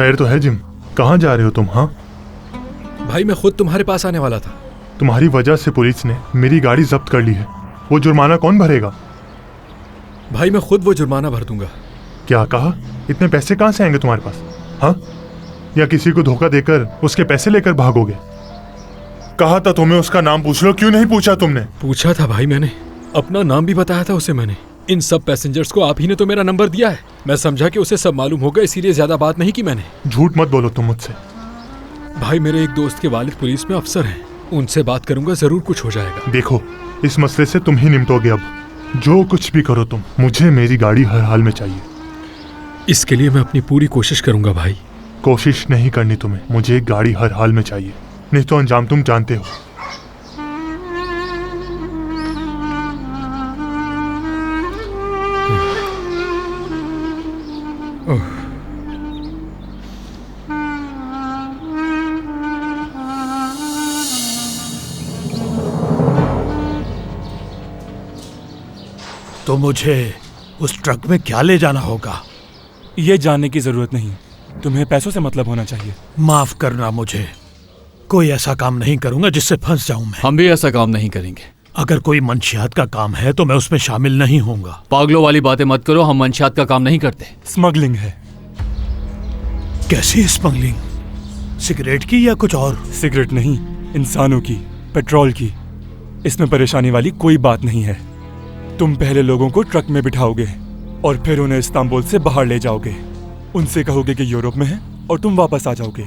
खैर तो है जिम, कहाँ जा रहे हो तुम? हाँ भाई मैं खुद तुम्हारे पास आने वाला था। तुम्हारी वजह से पुलिस ने मेरी गाड़ी जब्त कर ली है। वो जुर्माना कौन भरेगा? भाई मैं खुद वो जुर्माना भर दूंगा। क्या कहा? इतने पैसे कहाँ से आएंगे तुम्हारे पास? हाँ, या किसी को धोखा देकर उसके पैसे लेकर भागोगे? कहा था तुम्हें उसका नाम पूछ लो, क्यों नहीं पूछा तुमने? पूछा था भाई, मैंने अपना नाम भी बताया था उसे। मैंने इन सब पैसेंजर्स को आप ही ने तो मेरा नंबर दिया है। मैं समझा कि उसे सब मालूम होगा, इसीलिए ज्यादा बात नहीं की मैंने। झूठ मत बोलो तुम मुझसे। भाई मेरे एक दोस्त के वालिद पुलिस में अफसर हैं, उनसे बात करूंगा, जरूर कुछ हो जाएगा। देखो, इस मसले से तुम ही निपटोगे। अब जो कुछ भी करो तुम, मुझे मेरी गाड़ी हर हाल में चाहिए। इसके लिए मैं अपनी पूरी कोशिश करूंगा भाई। कोशिश नहीं करनी तुम्हें, मुझे गाड़ी हर हाल में चाहिए, नहीं तो अंजाम तुम जानते हो। तो मुझे उस ट्रक में क्या ले जाना होगा? ये जानने की जरूरत नहीं, तुम्हें पैसों से मतलब होना चाहिए। माफ करना, मुझे कोई ऐसा काम नहीं करूंगा जिससे फंस जाऊं मैं। हम भी ऐसा काम नहीं करेंगे। अगर कोई मंशियात का काम है तो मैं उसमें शामिल नहीं होऊंगा। पागलों वाली बातें मत करो, हम मंशियात का काम नहीं करते। स्मगलिंग है। कैसी स्मगलिंग? सिगरेट की या कुछ और? सिगरेट नहीं, इंसानों की, पेट्रोल की। इसमें परेशानी वाली कोई बात नहीं है। तुम पहले लोगों को ट्रक में बिठाओगे और फिर उन्हें इस्तांबुल से बाहर ले जाओगे। उनसे कहोगे कि यूरोप में है और तुम वापस आ जाओगे।